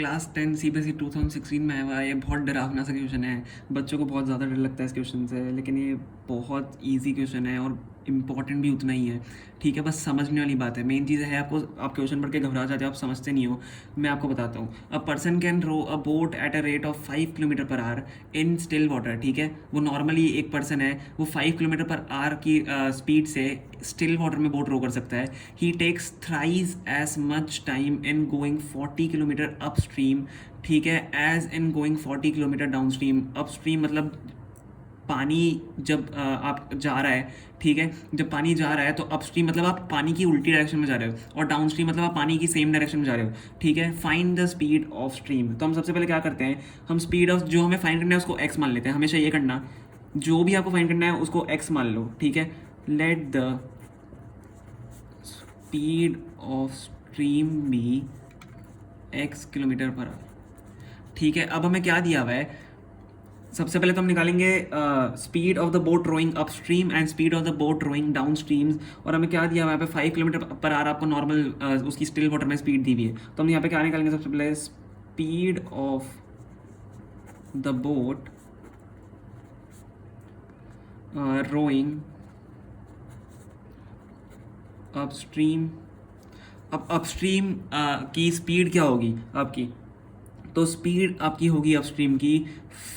Class 10 CBSE 2016 में आया हुआ है। ये बहुत डरावना सा क्वेश्चन है, बच्चों को बहुत ज़्यादा डर लगता है इस क्वेश्चन से, लेकिन ये बहुत इजी क्वेश्चन है और इम्पॉर्टेंट भी उतना ही है। ठीक है, बस समझने वाली बात है। मेन चीज़ है आपको, आप क्वेश्चन पढ़ के घबरा जाते हो, आप समझते नहीं हो। मैं आपको बताता हूँ। A person can row a boat at a rate of 5 kilometre per hour in still water. ठीक है, वो नॉर्मली एक पर्सन है, वो 5 किलोमीटर पर आवर की स्पीड से स्टिल वाटर में बोट रो कर सकता है। He takes thrice as much time in going 40 kilometre upstream. ठीक है, as in going 40 kilometre downstream. Upstream मतलब पानी जब आप जा रहा है, ठीक है, जब पानी जा रहा है तो अपस्ट्रीम मतलब आप पानी की उल्टी डायरेक्शन में जा रहे हो, और डाउन स्ट्रीम मतलब आप पानी की सेम डायरेक्शन में जा रहे हो। ठीक है, find the speed of stream. तो हम सबसे पहले क्या करते हैं, हम स्पीड ऑफ जो हमें फाइंड करना है उसको एक्स मान लेते हैं। हमेशा ये करना, जो भी आपको फाइंड करना है उसको एक्स मान लो। ठीक है, let the speed of stream be x kilometre per hour. ठीक है, अब हमें क्या दिया हुआ है, सबसे पहले तो हम निकालेंगे speed of the boat rowing up stream and speed of the boat rowing down streams. और हमें क्या दिया हुआ है यहाँ पे 5 किलोमीटर पर आवर आपको नॉर्मल उसकी स्टिल वाटर में स्पीड दी हुई है। तो हम यहाँ पे क्या निकालेंगे, सबसे पहले speed of the boat rowing upstream. अब अपस्ट्रीम की स्पीड क्या होगी आपकी, तो स्पीड आपकी होगी अपस्ट्रीम की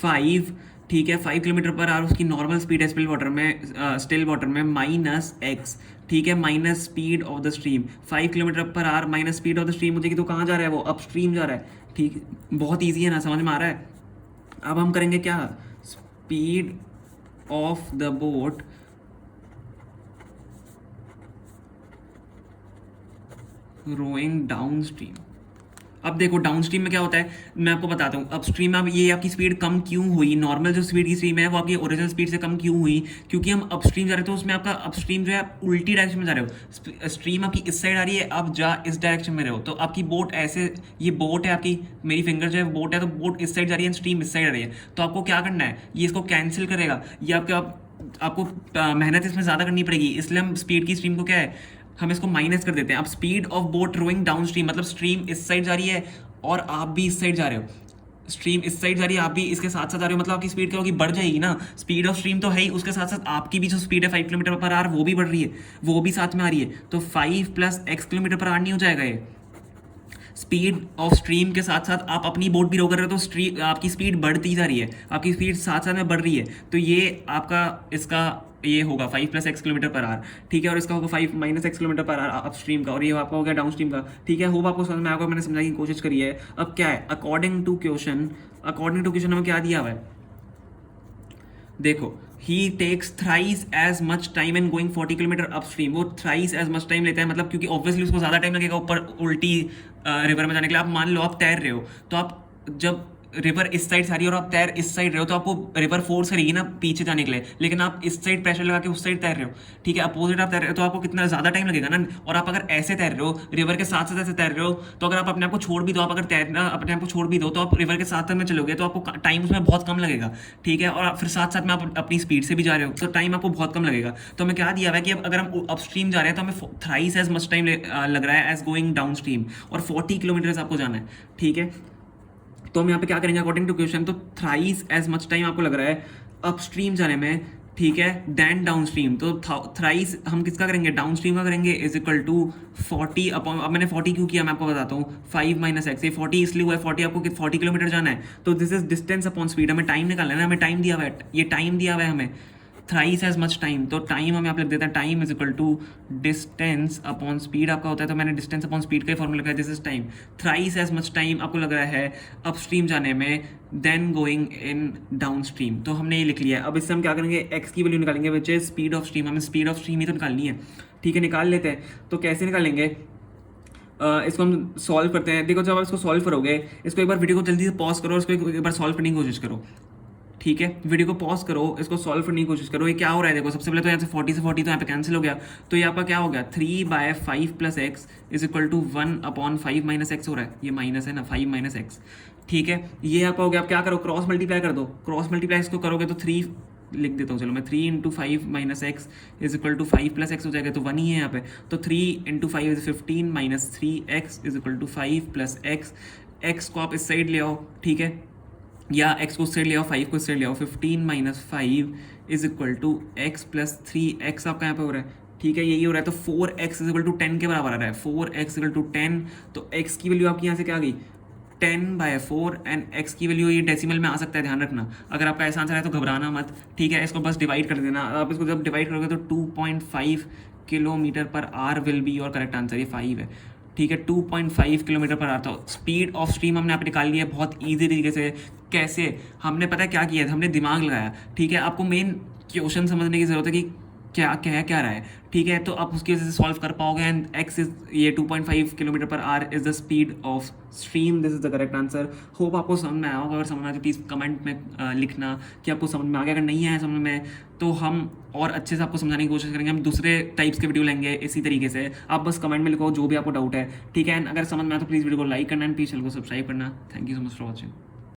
5। ठीक है, 5 किलोमीटर पर आवर उसकी नॉर्मल स्पीड है स्टिल वाटर में माइनस एक्स। ठीक है, minus speed of the stream. 5 kilometre per our minus speed of the stream हो जाएगी, तो कहाँ जा रहा है वो, अपस्ट्रीम जा रहा है। ठीक, बहुत ईजी है ना, समझ में आ रहा है। अब हम करेंगे क्या, speed of the boat rowing down stream. अब देखो डाउन स्ट्रीम में क्या होता है, मैं आपको बताता हूँ। अपस्ट्रीम में अब ये आपकी स्पीड कम क्यों हुई, नॉर्मल जो स्पीड की स्ट्रीम है वो आपकी ओरिजिनल स्पीड से कम क्यों हुई, क्योंकि हम अपस्ट्रीम जा रहे थे, तो उसमें आपका अपस्ट्रीम जो है आप उल्टी डायरेक्शन में जा रहे हो। स्ट्रीम आपकी इस साइड आ रही है, आप जा इस डायरेक्शन में रहे हो, तो आपकी बोट ऐसे, ये बोट है आपकी, मेरी फिंगर जो है बोट है, तो बोट इस साइड जा रही है, स्ट्रीम इस साइड आ रही है। तो आपको क्या करना है, ये इसको कैंसिल करेगा, ये आपको मेहनत इसमें ज़्यादा करनी पड़ेगी, इसलिए हम स्पीड की स्ट्रीम को क्या है, हम इसको माइनस कर देते हैं। अब speed of boat rowing down stream मतलब स्ट्रीम इस साइड जा रही है और आप भी इस साइड जा रहे हो। स्ट्रीम इस साइड जा रही है, आप भी इसके साथ साथ जा रहे हो, मतलब आपकी स्पीड क्या होगी, बढ़ जाएगी ना। स्पीड ऑफ स्ट्रीम तो है ही, उसके साथ साथ आपकी भी जो स्पीड है 5 किलोमीटर पर आवर वो भी बढ़ रही है, वो भी साथ में आ रही है। तो 5 plus x kilometre per our नहीं हो जाएगा ये। स्पीड ऑफ स्ट्रीम के साथ साथ आप अपनी बोट भी रो कर रहे हो, तो स्ट्रीम आपकी स्पीड बढ़ती जा रही है, आपकी स्पीड साथ साथ में बढ़ रही है। तो ये आपका इसका ये होगा 5 plus x kilometre per hour. ठीक है, और इसका होगा 5 minus x kilometre per hour up stream का, और ये आपका हो गया डाउन स्ट्रीम का। ठीक है, होप आपको समझ में आएगा, मैंने समझाने की कोशिश करी है। अब क्या है, अकॉर्डिंग टू क्वेश्चन हमें क्या दिया हुआ है, देखो, he takes thrice as much time in going 40 kilometre upstream. वो थ्राइस एज मच टाइम लेता है, मतलब क्योंकि ऑब्वियसली उसको ज़्यादा टाइम लगेगा ऊपर उल्टी रिवर में जाने के लिए। आप मान लो आप तैर रहे हो, तो आप जब रिवर इस साइड से आ रही है और आप तैर इस साइड रहे हो, तो आपको रिवर फोर्स करेगी ना पीछे जाने के लिए, लेकिन आप इस साइड प्रेशर लगा के उस साइड तैर रहे हो। ठीक है, अपोजिट आप तैर रहे हो, तो आपको कितना ज़्यादा टाइम लगेगा ना। और आप अगर ऐसे तैर रहे हो, रिवर के साथ साथ ऐसे तैर रहे हो, तो अगर आप अपने आप को छोड़ भी दो, आप अगर तैरना अपने आप को छोड़ भी दो, तो आप रिवर के साथ साथ में चलोगे, तो आपको टाइम उसमें बहुत कम लगेगा। ठीक है, और फिर साथ साथ में आप अपनी स्पीड से भी जा रहे हो, तो टाइम आपको बहुत कम लगेगा। तो हमें क्या दिया हुआ है कि अब अगर हम अपस्ट्रीम जा रहे हैं, तो हमें थ्राइस एज मच टाइम लग रहा है एज गोइंग डाउन स्ट्रीम, और 40 किलोमीटर आपको जाना है। ठीक है, तो हम यहाँ पे क्या करेंगे, अकॉर्डिंग टू क्वेश्चन, तो थ्राइस एज मच टाइम आपको लग रहा है अपस्ट्रीम जाने में, ठीक है, देन डाउन स्ट्रीम। तो थ्राइस हम किसका करेंगे, डाउन स्ट्रीम का करेंगे, इज इक्वल टू 40 अपॉन, अब मैंने 40 क्यों किया मैं आपको बताता हूँ, 5 माइनस एक्स। ये 40 इसलिए हुआ है, 40 आपको 40 किलोमीटर जाना है, तो this is distance upon speed. हमें टाइम निकालना है ना, हमें टाइम दिया हुआ है, ये टाइम दिया हुआ है हमें, थ्राइस एज मच टाइम। तो टाइम हम यहाँ पे लिख देते हैं, time is equal to distance upon speed आपका होता है, तो मैंने डिस्टेंस अपॉन स्पीड का ही फॉर्मूला लगाया, this is time. Thrice as much time आपको लग रहा है अपस्ट्रीम जाने में, then going in down stream. तो हमने ये लिख लिया है। अब इससे हम क्या करेंगे, एक्स की वैल्यू निकालेंगे, which is speed of stream. हमें स्पीड ऑफ स्ट्रीम ही तो निकालनी है। ठीक है, निकाल लेते हैं। तो कैसे निकालेंगे, इसको हम सॉल्व करते हैं। देखो, जब आप इसको सॉल्व करोगे, इसको एक बार वीडियो को जल्दी से पॉज करो और इसको एक बार सॉल्व करने की कोशिश करो। ठीक है, वीडियो को पॉज करो, इसको सॉल्व करने की कोशिश करो। ये क्या हो रहा है, देखो, सबसे पहले तो यहाँ से 40 से 40 तो यहाँ पे कैंसिल हो गया, तो ये आपका क्या हो गया, 3/5 plus x is equal to 1/5 minus x हो रहा है, ये माइनस है ना, 5 माइनस एक्स। ठीक है, ये आपका हो गया। आप क्या करो, क्रॉस मल्टीप्लाई कर दो, क्रॉस मल्टीप्लाई इसको करोगे तो 3 लिख देता हूँ, चलो मैं, 3 into 5 minus x is equal to 5 plus x हो जाएगा, तो 1 ही है यहाँ पे। तो 3 into 5 is 15 minus 3 x is equal to 5 plus x. X को आप इस साइड ले आओ, ठीक है, या एक्स को उस साइड ले आओ, 5 को इस साइड ले आओ, 15 minus 5 is equal to x plus 3x आपका यहाँ पे हो रहा है, ठीक है, यही हो रहा है। तो 4x इज इक्वल टू 10 के बराबर आ रहा है, 4x इक्वल टू 10, तो x की वैल्यू आपकी यहाँ से क्या आ गई 10/4 एंड x की वैल्यू ये डेसिमल में आ सकता है, ध्यान रखना। अगर आपका ऐसा आंसर है तो घबराना मत, ठीक है, इसको बस डिवाइड कर देना। आप इसको जब डिवाइड करोगे तो 2.5 kilometre per our will be और करेक्ट आंसर, ये 5 है, ठीक है, 2.5 किलोमीटर पर आवर। तो स्पीड ऑफ स्ट्रीम हमने यहाँ पे निकाल लिया है बहुत ईजी तरीके से। कैसे हमने, पता है क्या किया था, हमने दिमाग लगाया, ठीक है। आपको मेन क्वेश्चन समझने की जरूरत है कि क्या रहा है, ठीक है, तो आप उसकी वजह से सॉल्व कर पाओगे। एंड एक्स इज ये 2.5 kilometre per our is the speed of stream, this is the correct answer. Hope आपको समझ में आया होगा। अगर समझ में आया तो प्लीज़ कमेंट में लिखना कि आपको समझ में आ गया। अगर नहीं आया समझ में तो हम और अच्छे से आपको समझाने की कोशिश करेंगे। हम दूसरे टाइप्स के वीडियो लेंगे इसी तरीके से। आप बस कमेंट में लिखो जो भी आपको डाउट है, ठीक है। एंड अगर समझ में आया तो प्लीज़ वीडियो को लाइक करना एंड प्लीज़ चैनल को सब्सक्राइब करना। Thank you so much for watching.